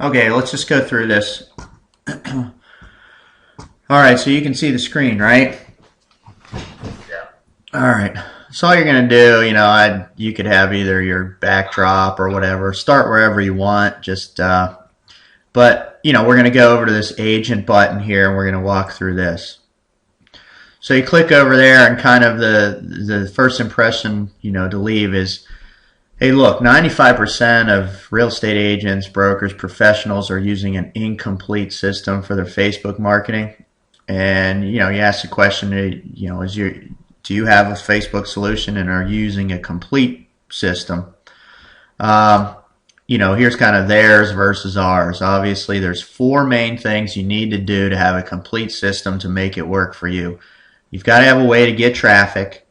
Okay, let's just go through this. All right, so you can see the screen, right? Yeah. All right. So all you're going to do, you could have either your backdrop or whatever. Start wherever you want. But we're going to go over to this agent button here, and we're going to walk through this. So you click over there, and kind of the first impression, to leave is, hey, look, 95% of real estate agents, brokers, professionals are using an incomplete system for their Facebook marketing. And, you ask the question, do you have a Facebook solution and are you using a complete system? Here's kind of theirs versus ours. Obviously, there's 4 main things you need to do to have a complete system to make it work for you. You've got to have a way to get traffic.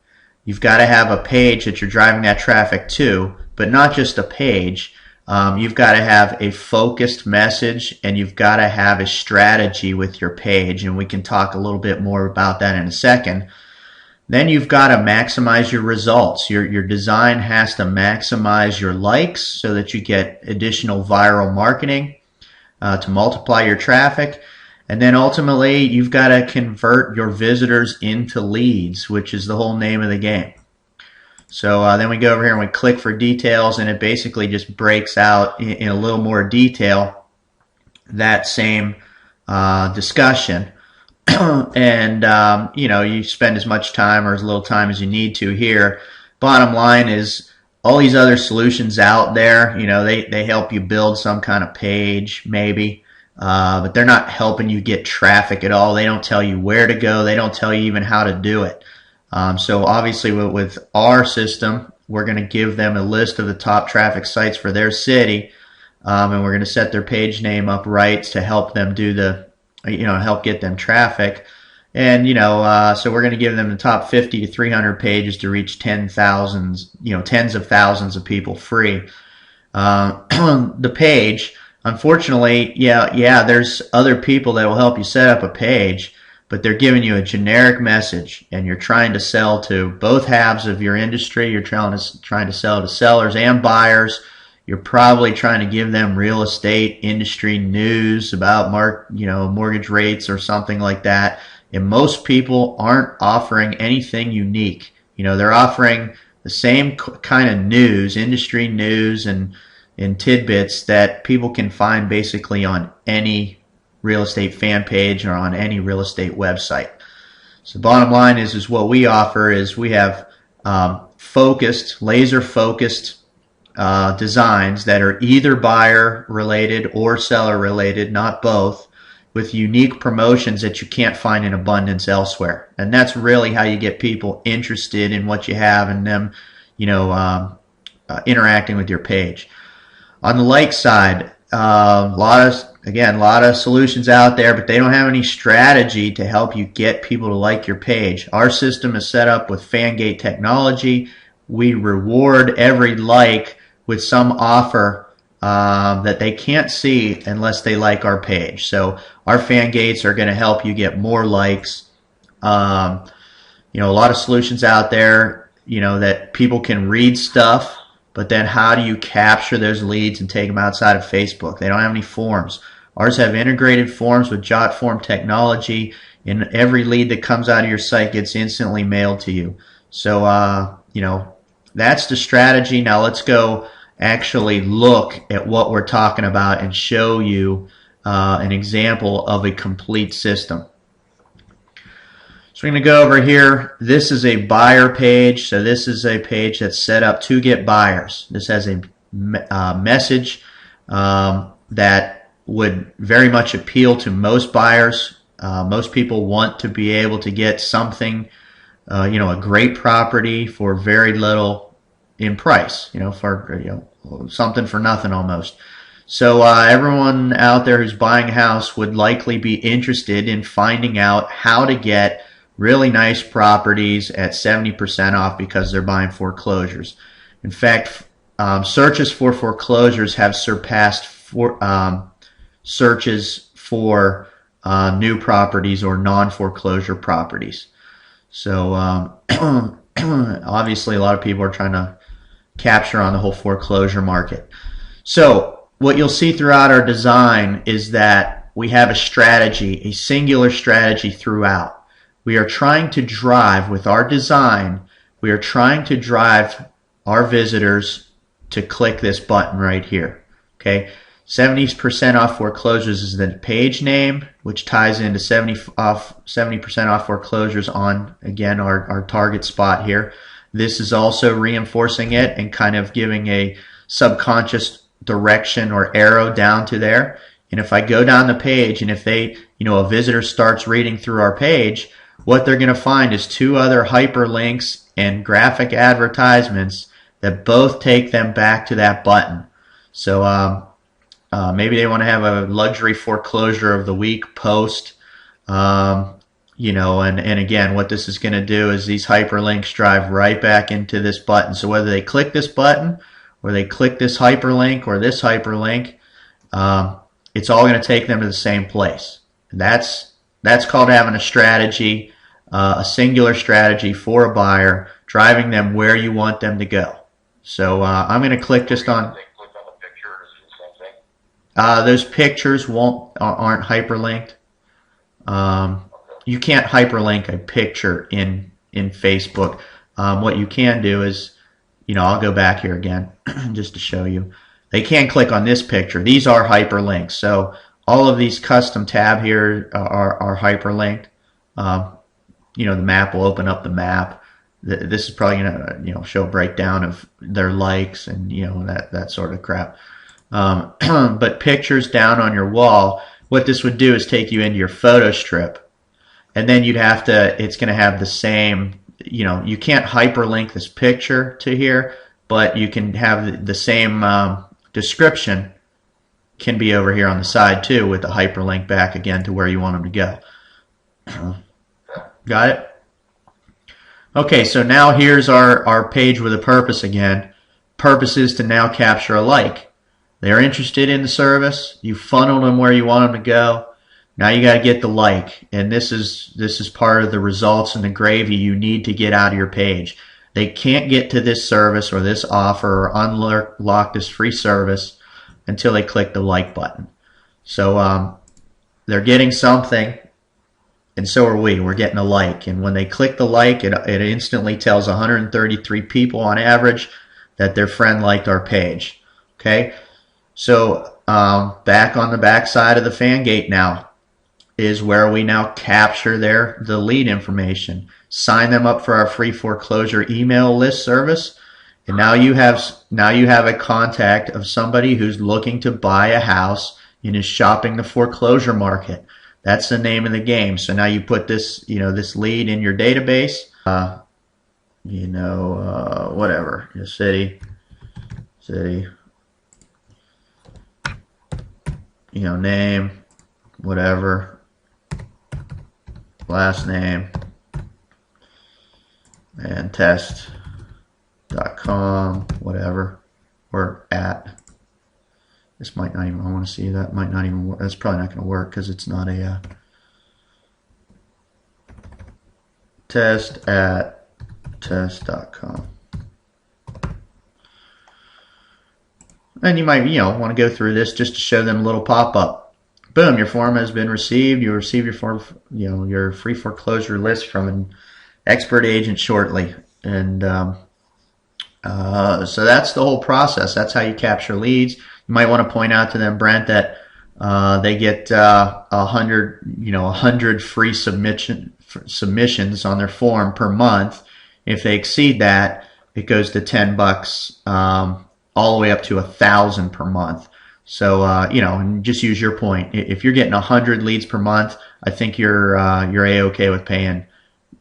You've got to have a page that you're driving that traffic to, but not just a page. You've got to have a focused message, and you've got to have a strategy with your page, and we can talk a little bit more about that in a second. Then you've got to maximize your results. Your design has to maximize your likes so that you get additional viral marketing to multiply your traffic. And then ultimately, you've got to convert your visitors into leads, which is the whole name of the game. So then we go over here and we click for details, and it basically just breaks out in a little more detail that same discussion. And, you spend as much time or as little time as you need to here. Bottom line is all these other solutions out there, they help you build some kind of page maybe. But they're not helping you get traffic at all. They don't tell you where to go. They don't tell you even how to do it. So obviously with our system, we're going to give them a list of the top traffic sites for their city, and we're going to set their page name up right to help them do help get them traffic. And, so we're going to give them the top 50 to 300 pages to reach tens of thousands of people free. The page, unfortunately, there's other people that will help you set up a page, but they're giving you a generic message, and you're trying to sell to both halves of your industry. You're trying to sell to sellers and buyers. You're probably trying to give them real estate industry news about mortgage rates or something like that. And most people aren't offering anything unique. They're offering the same kind of news, industry news and tidbits that people can find basically on any real estate fan page or on any real estate website. So the bottom line is what we offer is we have laser focused designs that are either buyer related or seller related, not both, with unique promotions that you can't find in abundance elsewhere. And that's really how you get people interested in what you have and them, interacting with your page. On the like side, a lot of solutions out there, but they don't have any strategy to help you get people to like your page. Our system is set up with FanGate technology. We reward every like with some offer that they can't see unless they like our page. So our FanGates are going to help you get more likes. A lot of solutions out there, that people can read stuff, but then how do you capture those leads and take them outside of Facebook? They don't have any forms. Ours have integrated forms with JotForm technology, and every lead that comes out of your site gets instantly mailed to you. So, that's the strategy. Now let's go actually look at what we're talking about and show you an example of a complete system. So we're going to go over here. This is a buyer page. So this is a page that's set up to get buyers. This has a message that would very much appeal to most buyers. Most people want to be able to get something, a great property for very little in price, something for nothing almost. So everyone out there who's buying a house would likely be interested in finding out how to get really nice properties at 70% off because they're buying foreclosures. In fact, searches for foreclosures have surpassed searches for new properties or non-foreclosure properties. So obviously a lot of people are trying to capture on the whole foreclosure market. So what you'll see throughout our design is that we have a strategy, a singular strategy throughout. We are trying to drive with our design, we are trying to drive our visitors to click this button right here. Okay, 70% off foreclosures is the page name, which ties into 70% off foreclosures on, again, our target spot here. This is also reinforcing it and kind of giving a subconscious direction or arrow down to there. And if I go down the page and if a visitor starts reading through our page, what they're going to find is two other hyperlinks and graphic advertisements that both take them back to that button. So maybe they want to have a luxury foreclosure of the week post, and again, what this is going to do is these hyperlinks drive right back into this button. So whether they click this button or they click this hyperlink or this hyperlink, it's all going to take them to the same place. That's called having a strategy, a singular strategy for a buyer, driving them where you want them to go. So I'm going to click just on. Those pictures aren't hyperlinked. You can't hyperlink a picture in Facebook. What you can do is, I'll go back here again just to show you. They can click on this picture. These are hyperlinked. So all of these custom tab here are hyperlinked. The map will open up the map. This is probably going to show a breakdown of their likes and that sort of crap. But pictures down on your wall, what this would do is take you into your photo strip, and then it's going to have the same, you can't hyperlink this picture to here, but you can have the same description can be over here on the side too, with the hyperlink back again to where you want them to go. Got it? Okay, so now here's our page with a purpose again. Purpose is to now capture a like. They're interested in the service. You funneled them where you want them to go. Now you got to get the like, and this is part of the results and the gravy you need to get out of your page. They can't get to this service or this offer or unlock this free service until they click the like button. So they're getting something, and so are we. We're getting a like, and when they click the like, it instantly tells 133 people on average that their friend liked our page. Okay, so back on the back side of the fan gate now is where we now capture the lead information, sign them up for our free foreclosure email list service, and now you have a contact of somebody who's looking to buy a house and is shopping the foreclosure market. That's the name of the game. So now you put this lead in your database, whatever, your city, name, whatever, last name, and test.com, whatever, or at. This might not even, I want to see that, might not even work. That's probably not going to work because it's not a test.com. And you might, want to go through this just to show them a little pop-up. Boom, your form has been received. You'll receive your form, your free foreclosure list from an expert agent shortly. And so that's the whole process. That's how you capture leads. You might want to point out to them, Brent, that they get 100 free submissions on their form per month. If they exceed that, it goes to $10, all the way up to 1,000 per month. So and just use your point. If you're getting 100 leads per month, I think you're a-okay with paying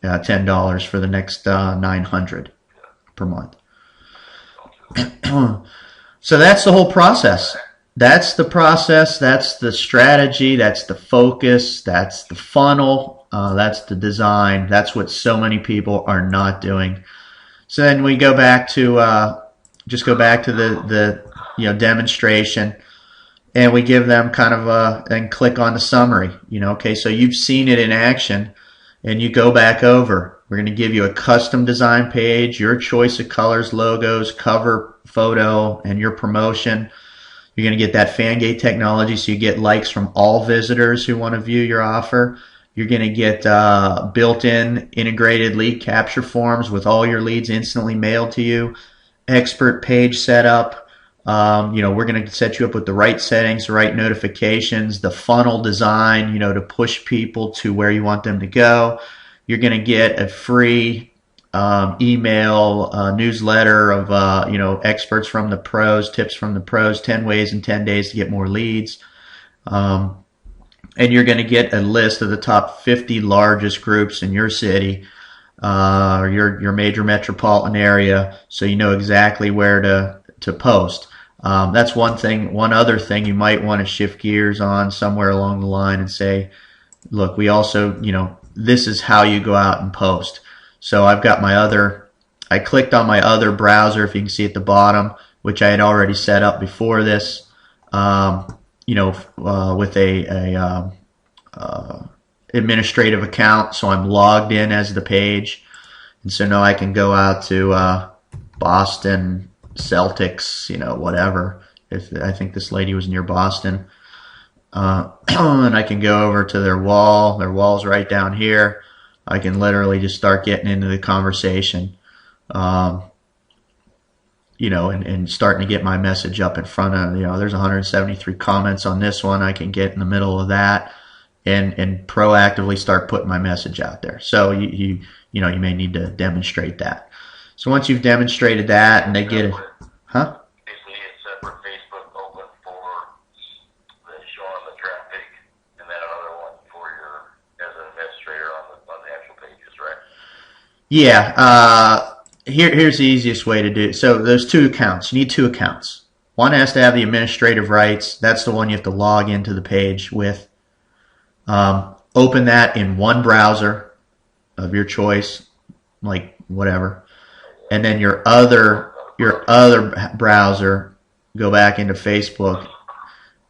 $10 for the next 900 per month. So that's the whole process. That's the process. That's the strategy. That's the focus. That's the funnel. That's the design. That's what so many people are not doing. So then we go back to the demonstration, and we give them kind of and click on the summary. Okay, so you've seen it in action, and you go back over. We're going to give you a custom design page, your choice of colors, logos, cover photo, and your promotion. You're going to get that Fangate technology, so you get likes from all visitors who want to view your offer. You're going to get built-in integrated lead capture forms with all your leads instantly mailed to you. Expert page setup. We're going to set you up with the right settings, the right notifications, the funnel design, to push people to where you want them to go. You're going to get a free email newsletter of experts from the pros, tips from the pros, 10 ways in 10 days to get more leads. And you're going to get a list of the top 50 largest groups in your city, or your major metropolitan area, so you know exactly where to post. That's one thing. One other thing you might want to shift gears on somewhere along the line and say, look, we also, this is how you go out and post. So I've got I clicked on my other browser, if you can see at the bottom, which I had already set up before this, with a administrative account. So I'm logged in as the page. And so now I can go out to Boston Celtics, whatever. I think this lady was near Boston. And I can go over to their wall. Their wall's right down here. I can literally just start getting into the conversation, and starting to get my message up in front of, there's 173 comments on this one. I can get in the middle of that and proactively start putting my message out there. So you may need to demonstrate that. So once you've demonstrated that and they get it, huh? Basically, a separate Facebook open for the showing the traffic, and then another one for your as an administrator on the actual pages, right? Yeah. Here's the easiest way to do it. So there's two accounts. You need two accounts. One has to have the administrative rights. That's the one you have to log into the page with. Open that in one browser of your choice, like whatever. And then your other browser, go back into Facebook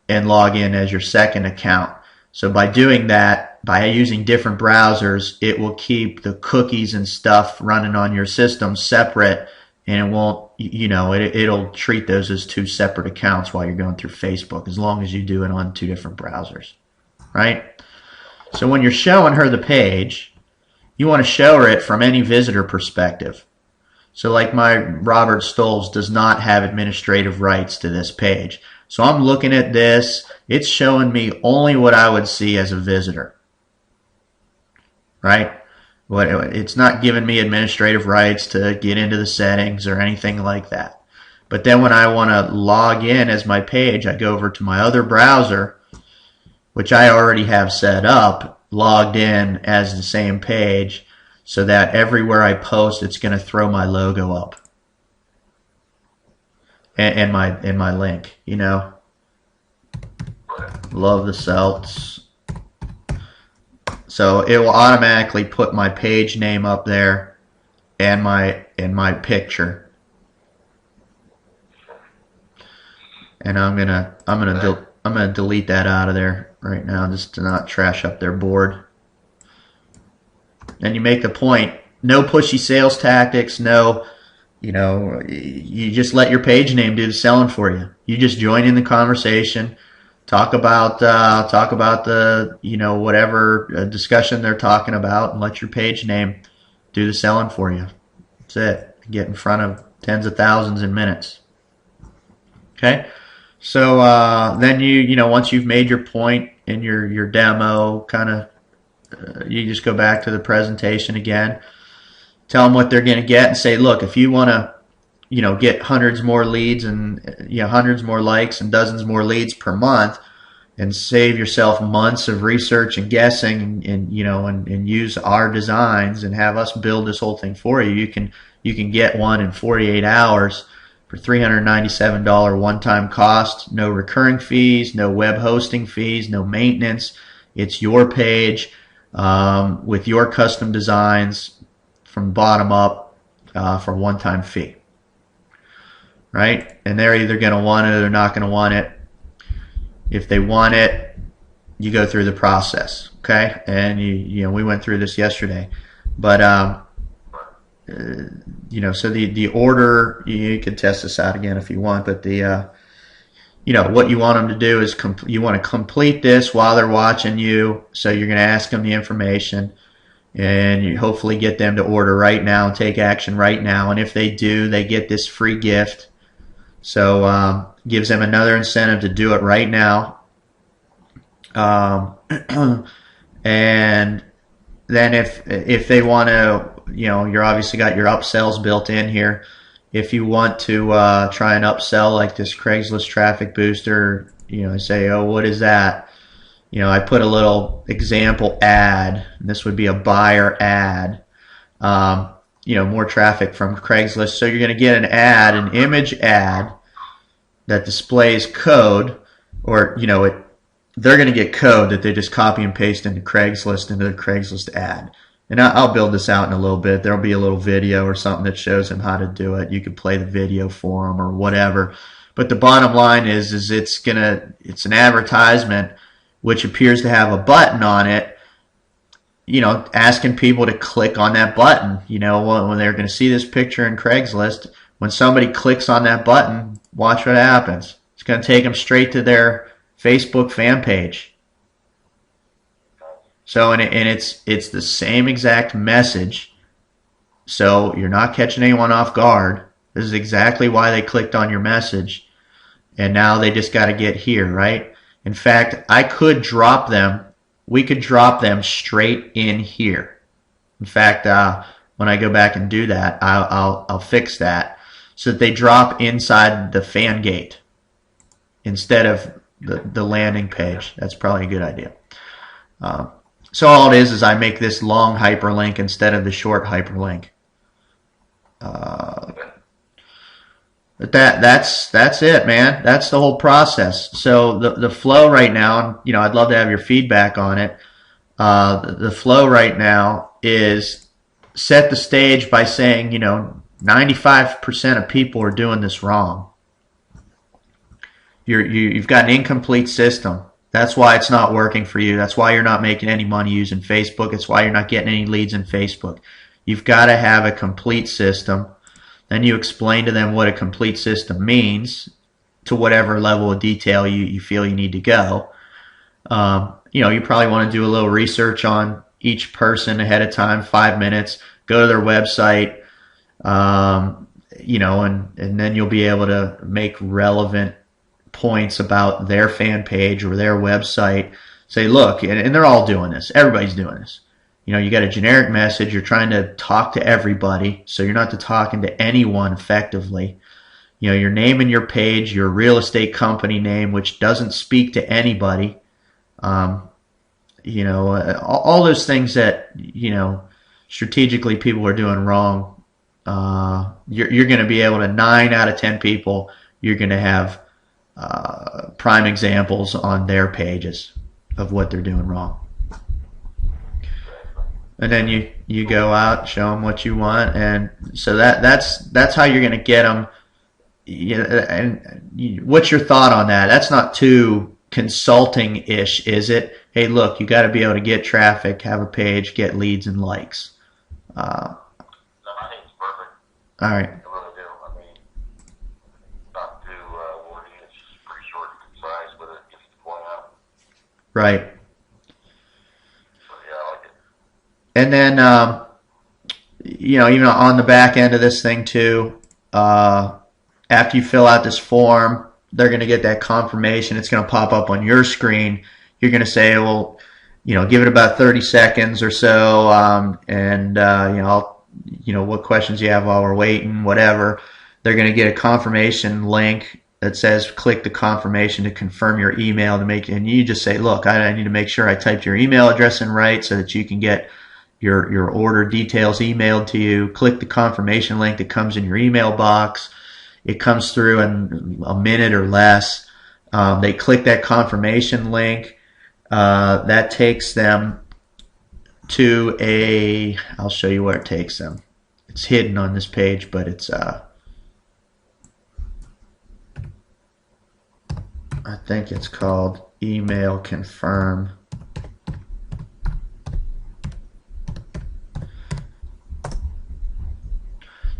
and log in as your second account. So by doing that, by using different browsers, it will keep the cookies and stuff running on your system separate, and it won't, it'll treat those as two separate accounts while you're going through Facebook, as long as you do it on two different browsers, right? So when you're showing her the page, you want to show her it from any visitor perspective. So like my Robert Stolz does not have administrative rights to this page. So I'm looking at this. It's showing me only what I would see as a visitor, right? It's not giving me administrative rights to get into the settings or anything like that. But then when I want to log in as my page, I go over to my other browser, which I already have set up, logged in as the same page, so that everywhere I post, it's going to throw my logo up and my link. Love the Celts. So it will automatically put my page name up there and my picture. And I'm gonna delete that out of there right now, just to not trash up their board. And you make the point, no pushy sales tactics, you just let your page name do the selling for you. You just join in the conversation, talk about the, whatever discussion they're talking about, and let your page name do the selling for you. That's it. Get in front of tens of thousands in minutes. Okay? So then once you've made your point in your demo, you just go back to the presentation again, tell them what they're going to get, and say, look, if you want to, get hundreds more leads and hundreds more likes and dozens more leads per month, and save yourself months of research and guessing, and use our designs and have us build this whole thing for you, you can get one in 48 hours. For $397 one-time cost, no recurring fees, no web hosting fees, no maintenance. It's your page with your custom designs from bottom up for one-time fee. Right? And they're either going to want it or they're not going to want it. If they want it, you go through the process. Okay? And we went through this yesterday. But so the order, you can test this out again if you want, but the what you want them to do is you want to complete this while they're watching you. So you're going to ask them the information, and you hopefully get them to order right now and take action right now. And if they do, they get this free gift. So gives them another incentive to do it right now. And then if they want to, you're obviously got your upsells built in here. If you want to try and upsell like this Craigslist traffic booster, say, oh, what is that? I put a little example ad. And this would be a buyer ad. More traffic from Craigslist. So you're going to get an image ad that displays code, or they're going to get code that they just copy and paste into Craigslist, into the Craigslist ad. And I'll build this out in a little bit. There'll be a little video or something that shows them how to do it. You can play the video for them or whatever. But the bottom line is it's an advertisement which appears to have a button on it, asking people to click on that button. When they're going to see this picture in Craigslist, when somebody clicks on that button, watch what happens. It's going to take them straight to their Facebook fan page. So, and it's the same exact message. So you're not catching anyone off guard. This is exactly why they clicked on your message. And now they just got to get here, right? In fact, we could drop them straight in here. In fact, when I go back and do that, I'll fix that so that they drop inside the fan gate instead of the landing page. That's probably a good idea. So all it is I make this long hyperlink instead of the short hyperlink. But that's it, man. That's the whole process. So the flow right now, I'd love to have your feedback on it. The flow right now is set the stage by saying, 95% of people are doing this wrong. You've got an incomplete system. That's why it's not working for you. That's why you're not making any money using Facebook. It's why you're not getting any leads in Facebook. You've got to have a complete system. Then you explain to them what a complete system means to whatever level of detail you feel you need to go. You probably want to do a little research on each person ahead of time, 5 minutes, go to their website, and then you'll be able to make relevant points about their fan page or their website. Say, look, and they're all doing this. Everybody's doing this. You got a generic message. You're trying to talk to everybody, so you're not talking to anyone effectively. Your name in your page, your real estate company name, which doesn't speak to anybody. All those things that, strategically people are doing wrong. You're going to be able to, 9 out of 10 people, you're going to have prime examples on their pages of what they're doing wrong. And then you go out, show them what you want, and so that's how you're going to get them. And what's your thought on that? That's not too consulting-ish, is it? Hey, look, you got to be able to get traffic, have a page, get leads and likes. No, I think it's perfect. All right. I really do. I mean, it's not too wordy. It's just pretty short and concise, but it gets the point out. Right. So yeah, I like it. And then, even on the back end of this thing too, after you fill out this form, they're going to get that confirmation. It's going to pop up on your screen. You're going to say, well, give it about 30 seconds or so, what questions you have while we're waiting, whatever. They're going to get a confirmation link that says click the confirmation to confirm your email and you just say, look, I need to make sure I typed your email address in right so that you can get your order details emailed to you. Click the confirmation link that comes in your email box. It comes through in a minute or less. They click that confirmation link. That takes them to I'll show you where it takes them. It's hidden on this page, but it's I think it's called email confirm.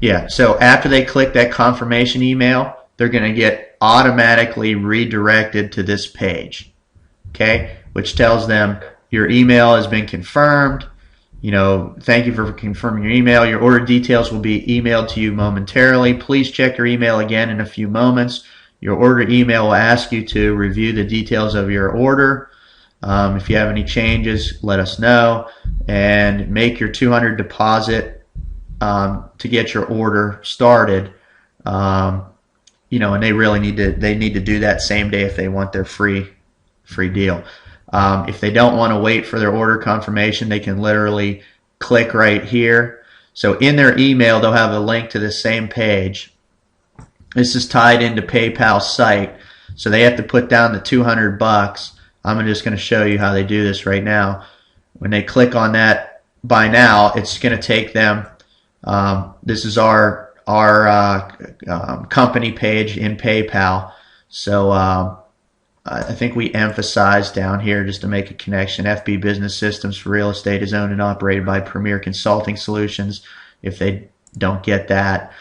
Yeah, so after they click that confirmation email, they're going to get automatically redirected to this page, okay, which tells them your email has been confirmed. Thank you for confirming your email. Your order details will be emailed to you momentarily. Please check your email again in a few moments. Your order email will ask you to review the details of your order. If you have any changes, let us know, and make your $200 deposit to get your order started. And they really need to do that same day if they want their free deal. If they don't want to wait for their order confirmation, they can literally click right here. So in their email, they'll have a link to the same page. This is tied into PayPal's site, so they have to put down the $200. I'm just going to show you how they do this right now. When they click on that, by now, it's going to take them. This is our company page in PayPal. So I think we emphasize down here just to make a connection. FB Business Systems for Real Estate is owned and operated by Premier Consulting Solutions. If they don't get that,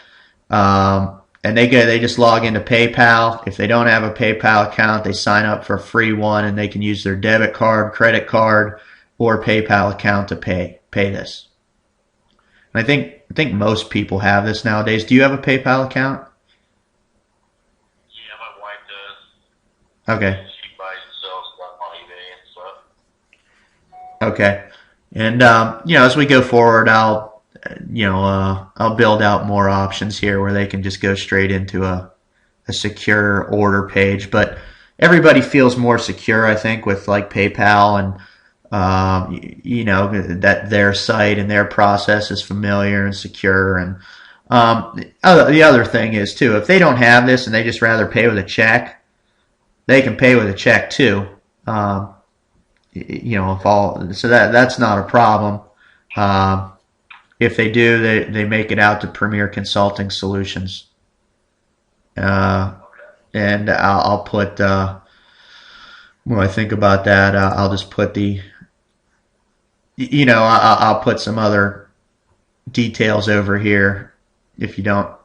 and they just log into PayPal. If they don't have a PayPal account, they sign up for a free one, and they can use their debit card, credit card, or PayPal account to pay this. And I think most people have this nowadays. Do you have a PayPal account? Yeah, my wife does. Okay. She buys and sells stuff on eBay and stuff. Okay. And as we go forward, I'll build out more options here where they can just go straight into a secure order page. But everybody feels more secure, I think, with like PayPal, and that their site and their process is familiar and secure. And the other thing is too, if they don't have this and they just rather pay with a check, they can pay with a check too. So that's not a problem. If they do, they make it out to Premier Consulting Solutions. And I'll put, when I think about that, I'll just put I'll put some other details over here. If you don't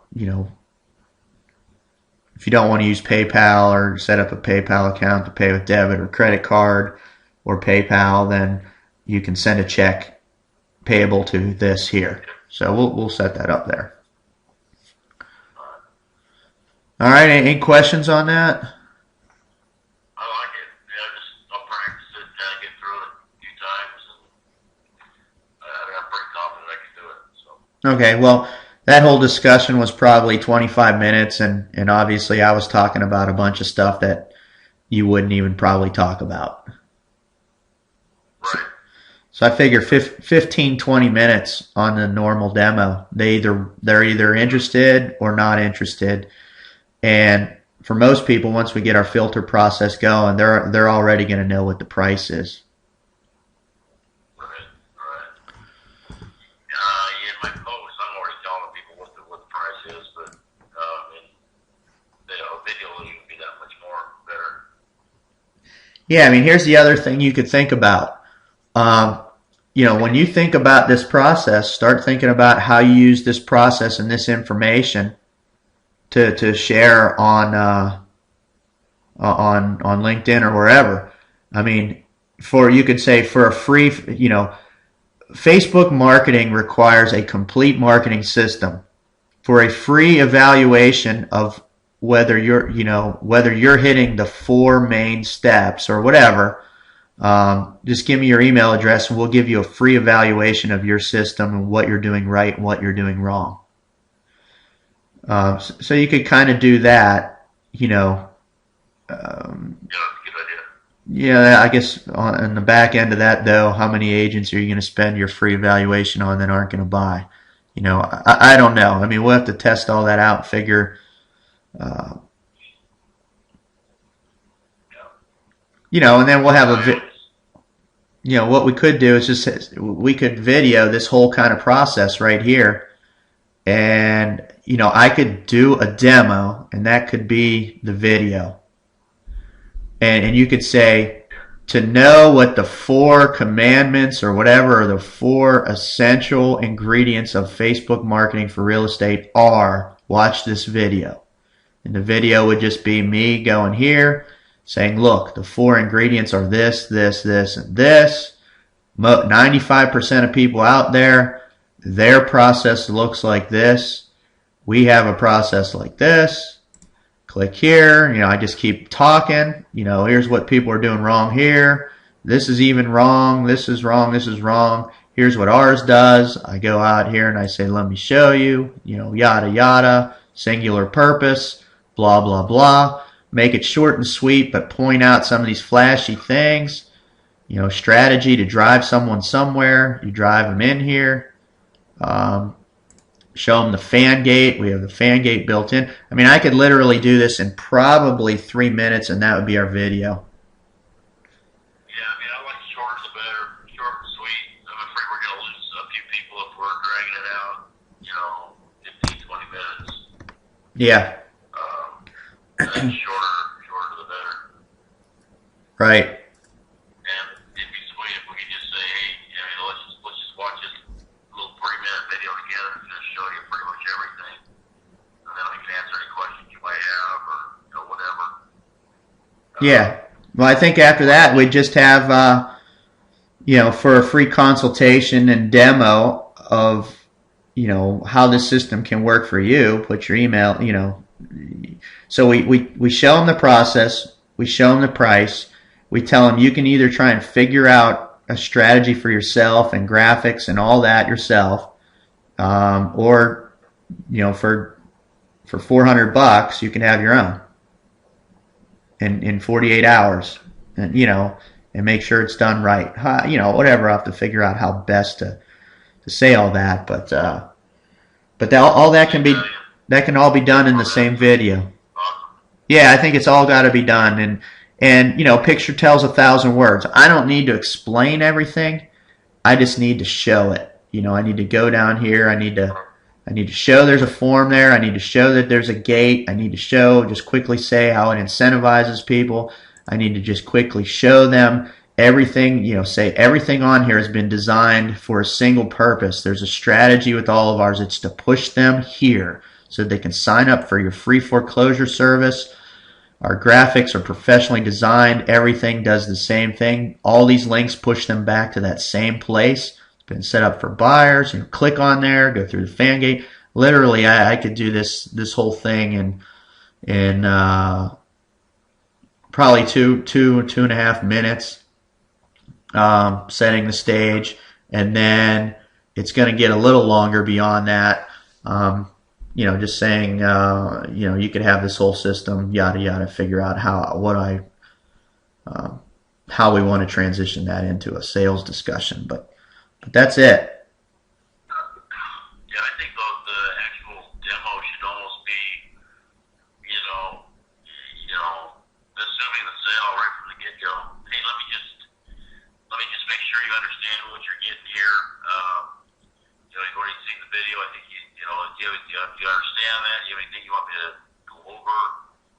want to use PayPal or set up a PayPal account to pay with debit or credit card or PayPal, then you can send a check payable to this here. So we'll set that up there. All right. Any questions on that? I like it. I'll practice it, kind of get through it a few times, and I'm pretty confident I can do it. So. Okay. Well, that whole discussion was probably 25 minutes, and obviously I was talking about a bunch of stuff that you wouldn't even probably talk about. Right. So I figure 15, 20 minutes on the normal demo. They're either interested or not interested. And for most people, once we get our filter process going, they're already going to know what the price is. Right. In my post, I'm already telling people what the price is, but video will even be that much more better. Yeah, I mean, here's the other thing you could think about. When you think about this process, start thinking about how you use this process and this information to share on LinkedIn or wherever. I mean, you could say for a free, Facebook marketing requires a complete marketing system. For a free evaluation of whether you're hitting the 4 main steps or whatever, just give me your email address and we'll give you a free evaluation of your system and what you're doing right and what you're doing wrong. So you could kind of do that, Yeah, that's a good idea. Yeah, I guess on the back end of that, though, how many agents are you going to spend your free evaluation on that aren't going to buy? I don't know. I mean, we'll have to test all that out and figure. And then we'll have what we could do is we could video this whole kind of process right here. And, I could do a demo, and that could be the video. And you could say, to know what the 4 commandments or whatever, or the 4 essential ingredients of Facebook marketing for real estate are, watch this video. And the video would just be me going here, saying, look, the 4 ingredients are this, this, this, and this. 95% of people out there, their process looks like this. We have a process like this. Click here. I just keep talking. Here's what people are doing wrong here. This is even wrong. This is wrong. This is wrong. Here's what ours does. I go out here and I say, let me show you, yada, yada, singular purpose, blah, blah, blah. Make it short and sweet, but point out some of these flashy things. Strategy to drive someone somewhere. You drive them in here. Show them the fan gate. We have the fan gate built in. I could literally do this in probably 3 minutes, and that would be our video. Yeah, I like short the better, short and sweet. I'm afraid we're going to lose a few people if we're dragging it out, 15, 20 minutes. Yeah. Shorter the better. Right. Yeah. Well, I think after that, we'd just have, for a free consultation and demo of, how this system can work for you, put your email, So we show them the process. We show them the price. We tell them you can either try and figure out a strategy for yourself and graphics and all that yourself, or, for $400, you can have your own. In 48 hours, and and make sure it's done right. Whatever. I have to figure out how best to say all that, but all that can all be done in the same video. Yeah, I think it's all got to be done, and picture tells 1,000 words. I don't need to explain everything. I just need to show it. I need to go down here. I need to show there's a form there. I need to show that there's a gate. I need to just quickly say how it incentivizes people. I need to just quickly show them everything, say everything on here has been designed for a single purpose. There's a strategy with all of ours. It's to push them here so that they can sign up for your free foreclosure service. Our graphics are professionally designed. Everything does the same thing. All these links push them back to that same place. Been set up for buyers. Click on there, go through the fan gate. Literally, I could do this whole thing in probably two and a half minutes, setting the stage, and then it's going to get a little longer beyond that. Just saying, you could have this whole system, yada yada, figure out how we want to transition that into a sales discussion, but that's it. Yeah, I think the actual demo should almost be, assuming the sale right from the get-go. Hey, let me just make sure you understand what you're getting here. You've already seen the video. I think do you understand that? Do you have anything you want me to go over?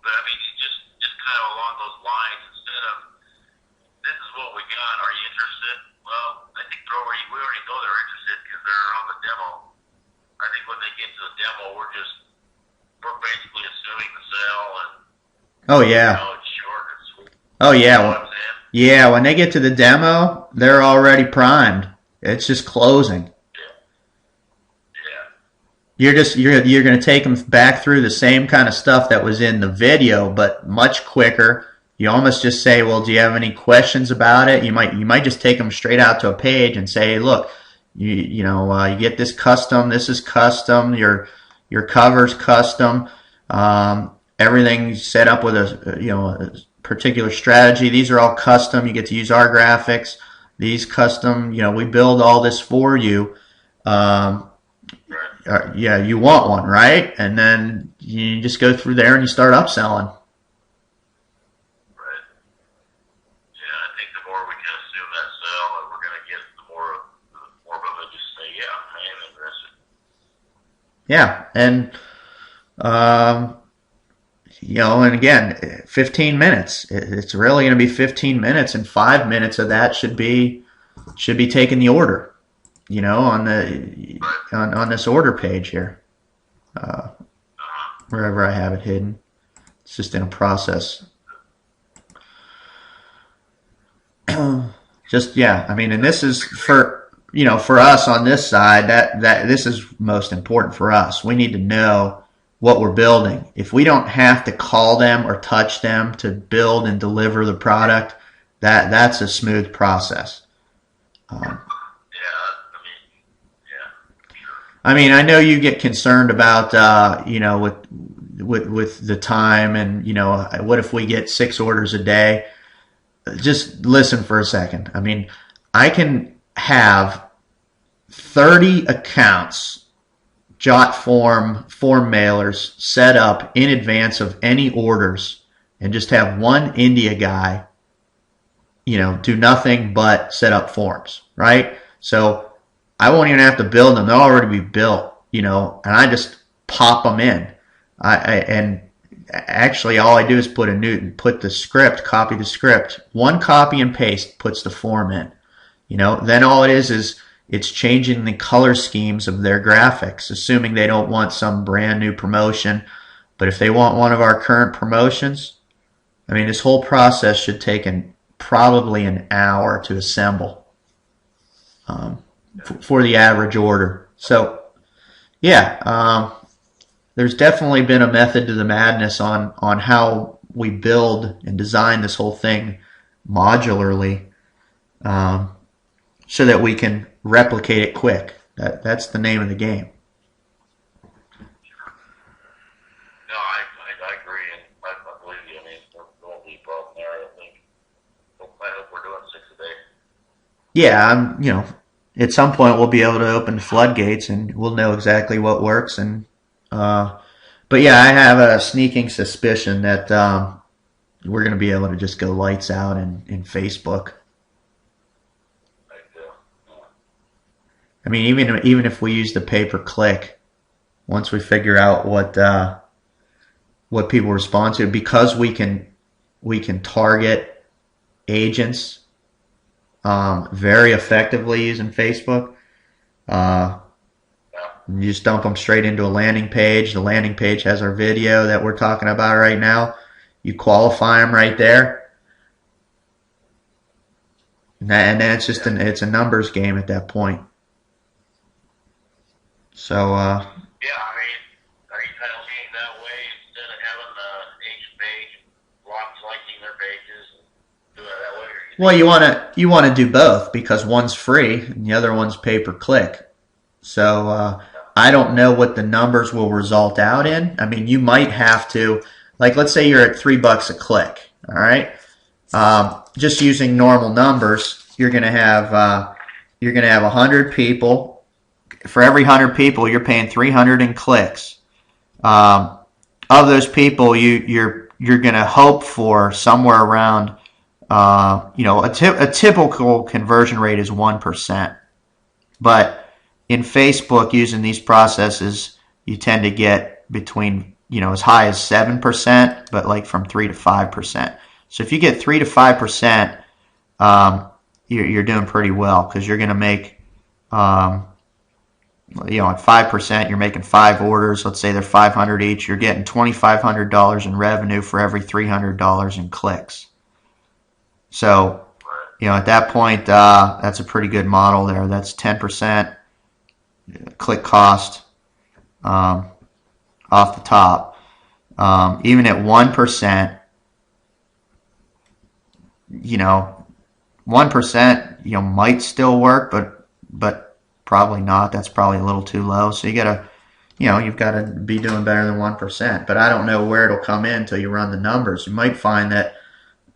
But just kind of along those lines, instead of this is what we got. Are you interested? Well, I think we already know they're interested because they're on the demo. I think when they get to the demo, we're basically assuming the sale, and oh yeah, it's short and sweet. Oh yeah, yeah. When they get to the demo, they're already primed. It's just closing. You're going to take them back through the same kind of stuff that was in the video, but much quicker. You almost just say, well, do you have any questions about it? You might just take them straight out to a page and say, look, you get this custom. This is custom. Your cover's custom. Everything's set up with a particular strategy. These are all custom. You get to use our graphics. These custom. We build all this for you. Yeah, you want one, right? And then you just go through there and you start upselling. Right. Yeah, I think the more we can assume that sell that we're going to get, the more of them just say, yeah, I am interested. Yeah, and and again, 15 minutes. It's really going to be 15 minutes, and 5 minutes of that should be taking the order. On this order page here, wherever I have it hidden. It's just in a process. Just yeah, I mean, and this is for for us on this side that this is most important for us. We need to know what we're building. If we don't have to call them or touch them to build and deliver the product, that's a smooth process. I mean, I know you get concerned about with the time and what if we get 6 orders a day? Just listen for a second. I mean, I can have 30 accounts, jot form mailers set up in advance of any orders and just have one India guy, do nothing but set up forms, right? So I won't even have to build them. They'll already be built, and I just pop them in. And actually all I do is put the script, copy the script. One copy and paste puts the form in. Then all it is it's changing the color schemes of their graphics, assuming they don't want some brand new promotion. But if they want one of our current promotions, I mean, this whole process should take probably an hour to assemble for the average order. So, yeah, there's definitely been a method to the madness on how we build and design this whole thing modularly so that we can replicate it quick. That's the name of the game. No, I agree, and I believe you. I mean, there won't be a problem there. I hope we're doing 6 a day. Yeah, at some point we'll be able to open the floodgates and we'll know exactly what works. And but yeah, I have a sneaking suspicion that we're going to be able to just go lights out in Facebook. I mean, even if we use the pay-per-click, once we figure out what people respond to, because we can target agents very effectively using Facebook. You just dump them straight into a landing page. The landing page has our video that we're talking about right now. You qualify them right there, and then it's just it's a numbers game at that point. So, yeah, I mean, are you kind of leaning that way instead of having each page block selecting their pages and do it that way? Well, you want to do both because one's free and the other one's pay per click. So I don't know what the numbers will result out in. I mean, you might have to, like, let's say you're at $3 a click. All right, just using normal numbers, you're gonna have 100 people. For every 100 people, you're paying 300 in clicks. Of those people, you're going to hope for somewhere around, a typical conversion rate is 1%. But in Facebook, using these processes, you tend to get between, as high as 7%, but like from 3 to 5%. So if you get 3 to 5%, you're doing pretty well because you're going to make, at 5%, you're making 5 orders. Let's say they're 500 each. You're getting $2,500 in revenue for every $300 in clicks. So, at that point, that's a pretty good model there. That's 10% click cost off the top. Even at 1%, 1%, might still work, but probably not. That's probably a little too low. So you've got to be doing better than 1%. But I don't know where it'll come in until you run the numbers. You might find that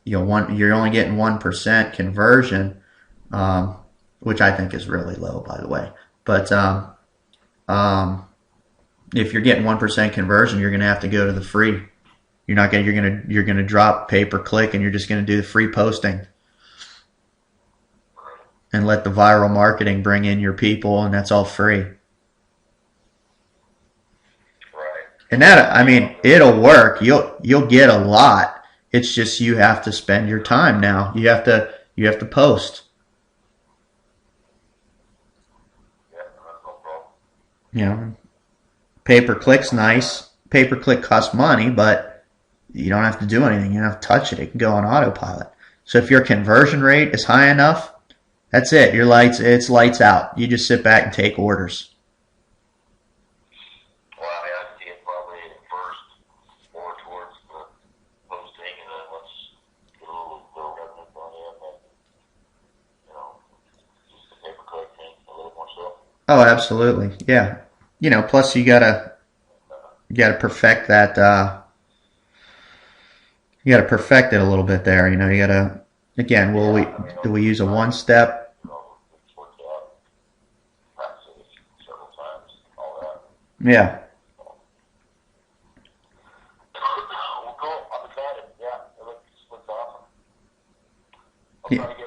you're only getting 1% conversion, which I think is really low, by the way. But if you're getting 1% conversion, you're going to have to go to the free. You're going to drop pay per click, and you're just going to do the free posting. And let the viral marketing bring in your people, and that's all free. Right. And that, I mean, it'll work. You'll get a lot. It's just you have to spend your time now. You have to post. Yeah, that's no problem. Pay per click's nice. Pay per click costs money, but you don't have to do anything. You don't have to touch it. It can go on autopilot. So if your conversion rate is high enough, that's it. It's lights out. You just sit back and take orders. Well, I mean, I see it probably at first more towards the posting, and then let's get a little revenue going in, and just the pay per click thing a little more so. Oh, absolutely. Yeah. Plus you gotta perfect that. You gotta perfect it a little bit there. You gotta again. Do we use a one step? It's worked out, practice several times, all that. Yeah. Well, cool. I'm excited. Yeah, it looks awesome. I'll Yeah. try to get